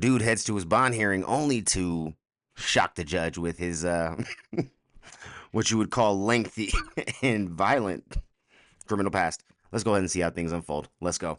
Dude heads to his bond hearing only to shock the judge with his what you would call lengthy and violent criminal past. Let's go ahead and see how things unfold. Let's go.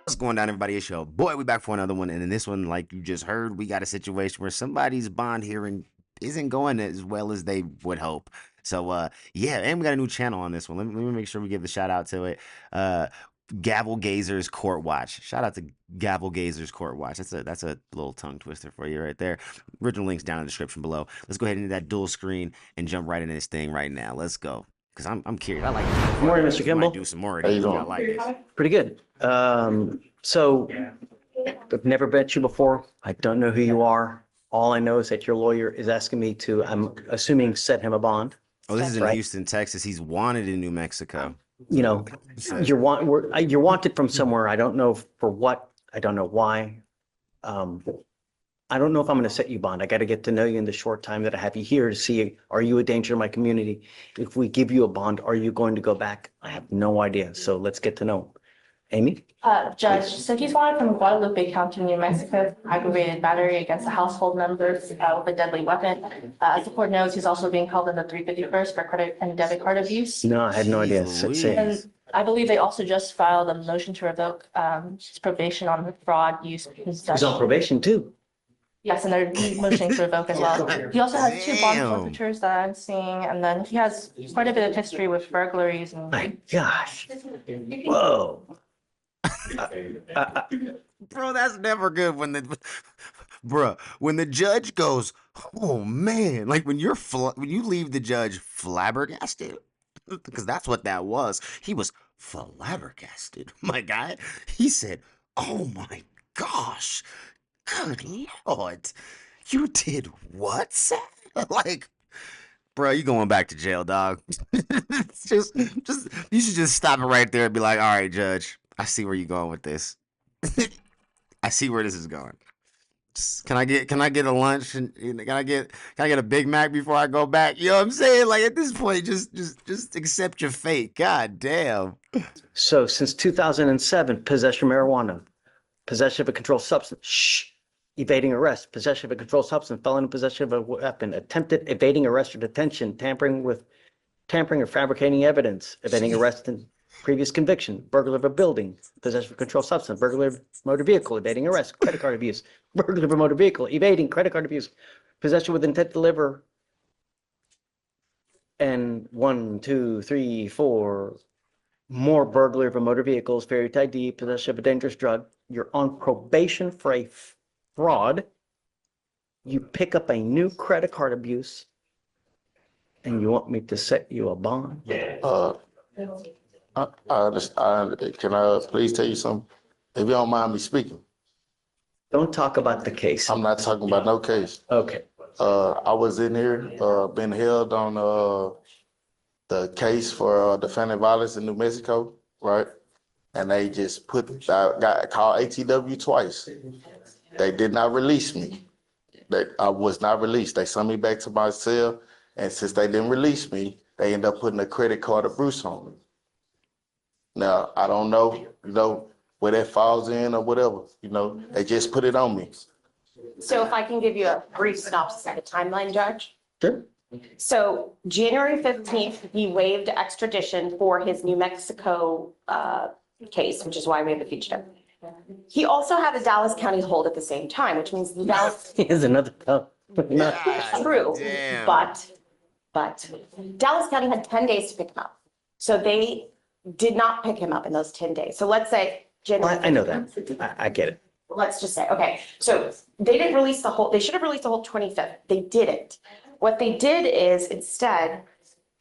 What's going down, everybody? It's your boy. We back for another one, and in this one, like you just heard, we got a situation where somebody's bond hearing isn't going as well as they would hope. So, yeah, and we got a new channel on this one. Let me make sure we give the shout out to it. Gavel Gazers Court Watch. Shout out to Gavel Gazers Court Watch. That's a little tongue twister for you right there. Original links down in the description below. Let's go ahead into that dual screen and jump right into this thing right now. Let's go. Because I'm curious. I like this. Good morning, Mr. Kimball. Do some more of How you these. doing? I like this. Pretty good. So I've never met you before. I don't know who you are. All I know is that your lawyer is asking me to, I'm assuming, set him a bond. Oh, this is in Right. Houston, Texas. He's wanted in New Mexico. You know, you're wanted from somewhere. I don't know for what. I don't know why. I don't know if I'm going to set you bond. I got to get to know you in the short time that I have you here to see, are you a danger to my community? If we give you a bond, are you going to go back? I have no idea. So let's get to know. Amy? Judge, so he's wanted from Guadalupe County, New Mexico, aggravated battery against a household member with a deadly weapon. As the court knows, he's also being held in the 351st for credit and debit card abuse. No, I had no idea. Say. And I believe they also just filed a motion to revoke his probation on fraud, use, He's possession. on probation too. Yes, and they're motioning to revoke as well. He also has two bond Damn. forfeitures that I'm seeing, and then he has quite a bit of history with burglaries and. My gosh. Whoa. Bro, that's never good when when the judge goes, "Oh man," like when when you leave the judge flabbergasted, because that's what that was. He was flabbergasted, my guy. He said, "Oh my gosh, good Lord, you did what, sir?" Like, bro, you going back to jail, dog. It's just you should just stop it right there and be like, "All right, judge, I see where you're going with this. I see where this is going. Can I get a lunch and can I get a Big Mac before I go back?" You know what I'm saying? Like at this point, just accept your fate. God damn. So since 2007, possession of marijuana, possession of a controlled substance, evading arrest, possession of a controlled substance, felon in possession of a weapon, attempted evading arrest or detention, tampering or fabricating evidence, evading arrest and previous conviction, burglary of a building, possession of a controlled substance, burglary of motor vehicle, evading arrest, credit card abuse, burglary of a motor vehicle, evading credit card abuse, possession with intent to deliver, and 1, 2, 3, 4 more burglary of a motor vehicles, failure to ID, possession of a dangerous drug. You're on probation for a fraud. You pick up a new credit card abuse, and you want me to set you a bond? I understand. Can I please tell you something? If you don't mind me speaking, Don't talk about the case. I'm not talking about no case. Okay. I was in here, been held on, the case for defendant violence in New Mexico, right? And they just got called ATW twice. They did not release me. I was not released. They sent me back to my cell, and since they didn't release me, they ended up putting a credit card abuse on me. Now, I don't know, where that falls in or whatever, they just put it on me. So if I can give you a brief synopsis of the timeline, Judge. Sure. So January 15th, he waived extradition for his New Mexico case, which is why we have the fugitive. He also had a Dallas County hold at the same time, which means the Dallas, Here's another. true, damn. but Dallas County had 10 days to pick him up. So they did not pick him up in those 10 days. So let's say January. I know that. I get it. Let's just say, okay, so they didn't release the whole, they should have released the whole 25th. They didn't. What they did is instead,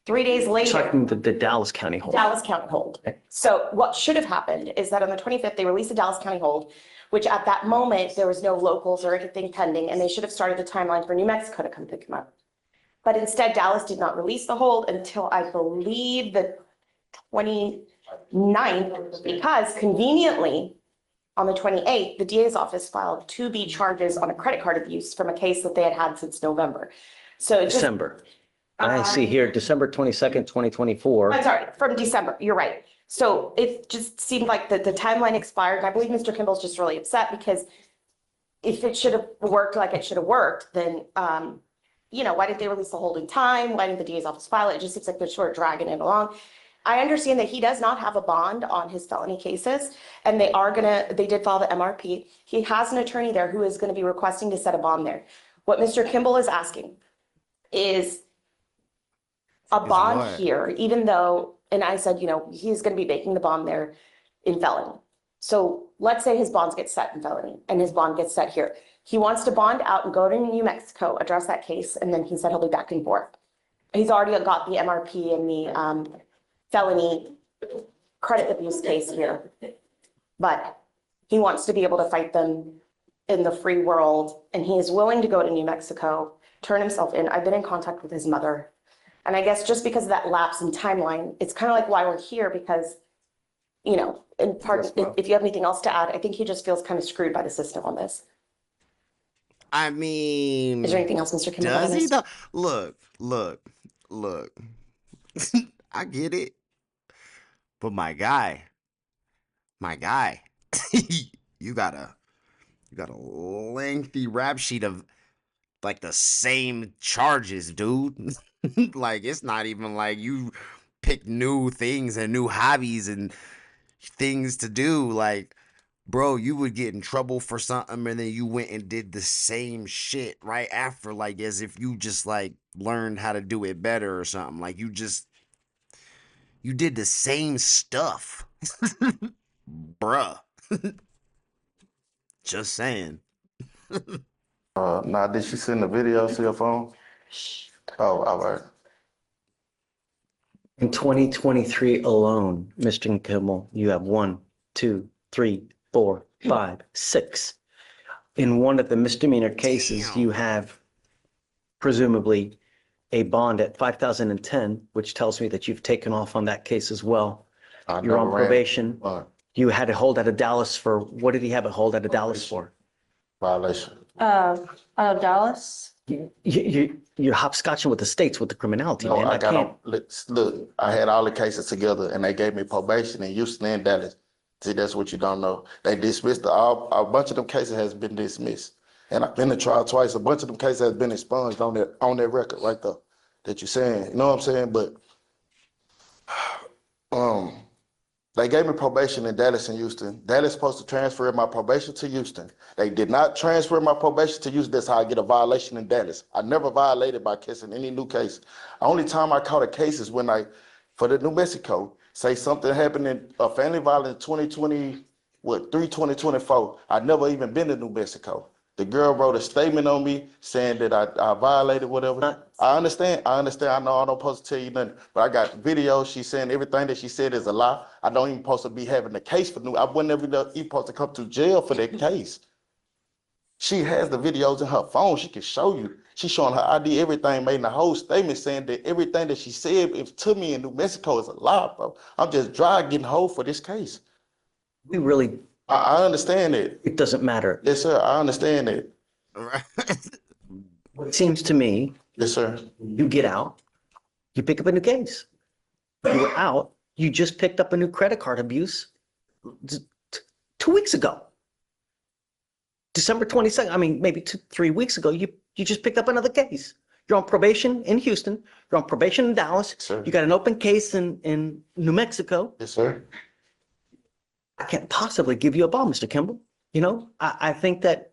3 days later, Talking the Dallas County hold. Dallas County hold. Okay. So what should have happened is that on the 25th, they released the Dallas County hold, which at that moment, there was no locals or anything pending, and they should have started the timeline for New Mexico to come pick him up. But instead, Dallas did not release the hold until I believe the 29th, because conveniently, on the 28th, the DA's office filed 2B charges on a credit card abuse from a case that they had had since November. So it just, December. I see here, December 22nd, 2024. I'm sorry, from December, you're right. So it just seemed like the timeline expired. And I believe Mr. Kimball's just really upset because if it should have worked like it should have worked, then, why didn't they release the holding time? Why didn't the DA's office file it? It just seems like they're sort of dragging it along. I understand that he does not have a bond on his felony cases, and they did file the MRP. He has an attorney there who is gonna be requesting to set a bond there. What Mr. Kimball is asking is a bond what? here, even though, and I said, he's gonna be making the bond there in felony. So let's say his bonds get set in felony and his bond gets set here. He wants to bond out and go to New Mexico, address that case, and then he said he'll be back and forth. He's already got the MRP and the felony credit abuse case here. But he wants to be able to fight them in the free world, and he is willing to go to New Mexico, turn himself in. I've been in contact with his mother. And I guess just because of that lapse in timeline, it's kind of like why we're here, because, in part, Yes, ma'am. if you have anything else to add, I think he just feels kind of screwed by the system on this. I mean, Is there anything else, Mr. Kimball? does I he missed? though? Look. I get it, but my guy, you got a lengthy rap sheet of like the same charges, dude. Like it's not even like you pick new things and new hobbies and things to do. Like, bro, you would get in trouble for something and then you went and did the same shit right after, like as if you just like learned how to do it better or something. Like you did the same stuff. Bruh. Just saying. Now, did she send the video to your phone? Oh, all right. In 2023 alone, Mr. Kimball, you have 1, 2, 3, 4, 5, 6. In one of the misdemeanor cases, Damn. you have presumably a bond at 5,010, which tells me that you've taken off on that case as well. I You're on never ran probation. bond You had a hold out of Dallas for, what did he have a hold out of Dallas for? violation. Dallas. You're hopscotching with the states with the criminality, No, man. I I got can't. on, look, I had all the cases together and they gave me probation in Houston and Dallas. See, that's what you don't know. They dismissed a bunch of them cases has been dismissed. And I've been to trial twice. A bunch of them cases has been expunged on that record right there that you're saying. You know what I'm saying? But they gave me probation in Dallas and Houston. Dallas supposed to transfer my probation to Houston. They did not transfer my probation to Houston. That's how I get a violation in Dallas. I never violated by kissing any new case. The only time I caught a case is when for the New Mexico, say something happened in a family violence 2024. I never even been to New Mexico. The girl wrote a statement on me saying that I violated whatever. I understand. I know I don't supposed to tell you nothing, but I got videos. She's saying everything that she said is a lie. I don't even supposed to be having a case for I wasn't even supposed to come to jail for that case. She has the videos in her phone. She can show you. She's showing her ID, everything, made a whole statement saying that everything that she said to me in New Mexico is a lie, bro. I'm just dry getting hold for this case. We really, I understand it. it doesn't matter. Yes, sir. I understand it. It seems to me, Yes, sir. you get out, you pick up a new case. You were out, you just picked up a new credit card abuse 2 weeks ago. December 22nd, I mean, maybe 3 weeks ago, you just picked up another case. You're on probation in Houston, you're on probation in Dallas, Sir. you got an open case in New Mexico. Yes, sir. I can't possibly give you a bond, Mr. Kimball. I think that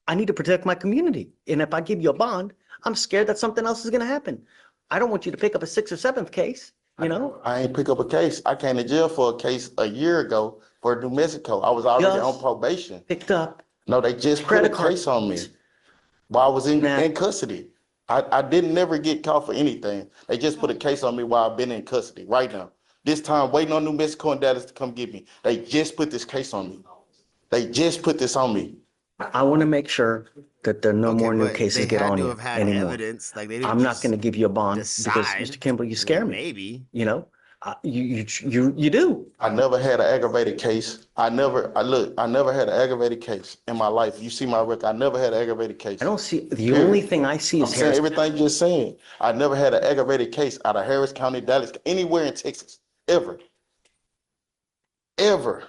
I need to protect my community. And if I give you a bond, I'm scared that something else is going to happen. I don't want you to pick up a 6th or 7th case, I ain't pick up a case. I came to jail for a case a year ago for New Mexico. I was already Just on probation. picked up. No, they just put a Credit card. case on me while I was in Nah. custody. I didn't never get caught for anything. They just put a case on me while I've been in custody right now. This time, waiting on New Mexico and Dallas to come get me. They just put this case on me. They just put this on me. I want to make sure that there are no Okay, more new but cases they get had on to you have had anymore. evidence. Like they didn't I'm not just going to give you a bond because, decide. Mr. Kimball, you scare me. Maybe. You do. I never had an aggravated case. I never had an aggravated case in my life. You see my record, I never had an aggravated case. I don't see, the Period. only thing I see I'm is saying Harris. everything you're saying. I never had an aggravated case out of Harris County, Dallas, anywhere in Texas, ever. Ever.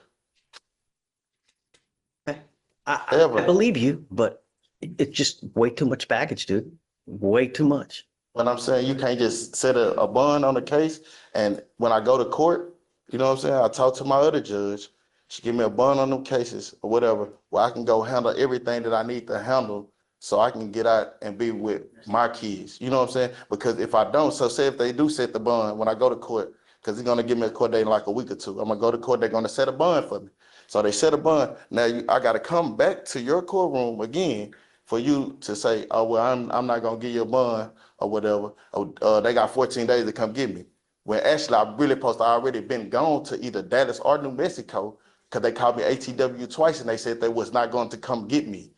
I believe you, but it's just way too much baggage, dude. Way too much. But I'm saying you can't just set a bond on the case. And when I go to court, you know what I'm saying? I talk to my other judge. She give me a bond on them cases or whatever, where I can go handle everything that I need to handle so I can get out and be with my kids. You know what I'm saying? Because if I don't, so say if they do set the bond when I go to court, because they're gonna give me a court date in like a week or two. I'm gonna go to court, they're gonna set a bond for me. So they set a bond. Now I gotta come back to your courtroom again for you to say, oh, well, I'm not gonna give you a bond or whatever. They got 14 days to come get me. When actually I really supposed to already been gone to either Dallas or New Mexico, because they called me ATW twice and they said they was not going to come get me.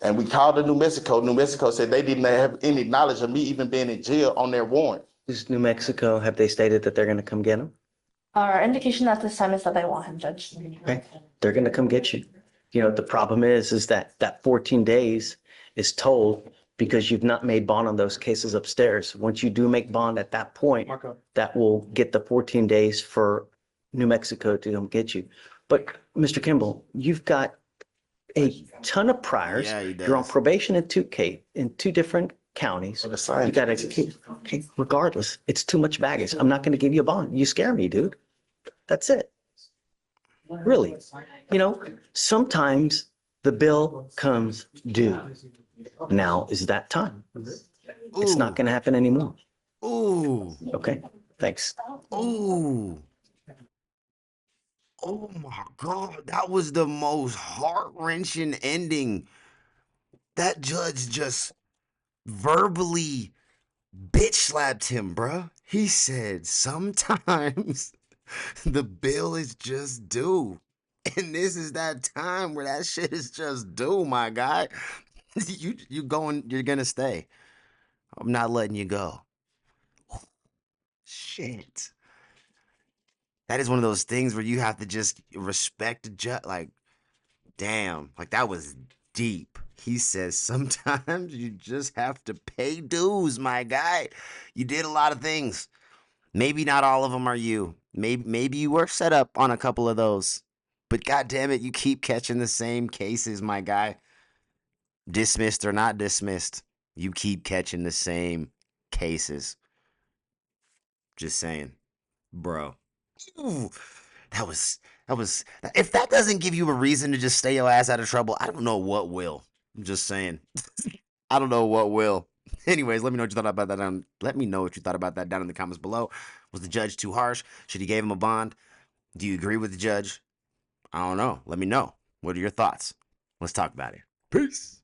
And we called to New Mexico. New Mexico said they didn't have any knowledge of me even being in jail on their warrant. Is New Mexico, have they stated that they're gonna come get him? Our indication at this time is that they want him, Judge. Okay, they're gonna come get you. You know, the problem is that 14 days is told because you've not made bond on those cases upstairs. Once you do make bond at that point, that will get the 14 days for New Mexico to come get you. But Mr. Kimball, you've got a ton of priors. Yeah, he You're on does. probation in two different counties. For the same You gotta cases. keep, okay, regardless, it's too much baggage. I'm not gonna give you a bond. You scare me, dude. That's it. Really. You know, sometimes the bill comes due. Now is that time. It's not gonna happen anymore. Ooh. Okay, thanks. Ooh. Oh my God. That was the most heart-wrenching ending. That judge just verbally bitch slapped him, bruh. He said, sometimes the bill is just due. And this is that time where that shit is just due, my guy. You're gonna stay. I'm not letting you go. Shit. That is one of those things where you have to just respect the judge. Like, damn, like that was deep. He says sometimes you just have to pay dues, my guy. You did a lot of things. Maybe not all of them are you. Maybe you were set up on a couple of those. But god damn it, you keep catching the same cases, my guy. Dismissed or not dismissed, you keep catching the same cases. Just saying, bro. Ooh, that was if that doesn't give you a reason to just stay your ass out of trouble, I don't know what will. I'm just saying. I don't know what will. Anyways, let me know what you thought about that down. Let me know what you thought about that down in the comments below. Was the judge too harsh? Should he give him a bond? Do you agree with the judge? I don't know. Let me know. What are your thoughts? Let's talk about it. Peace.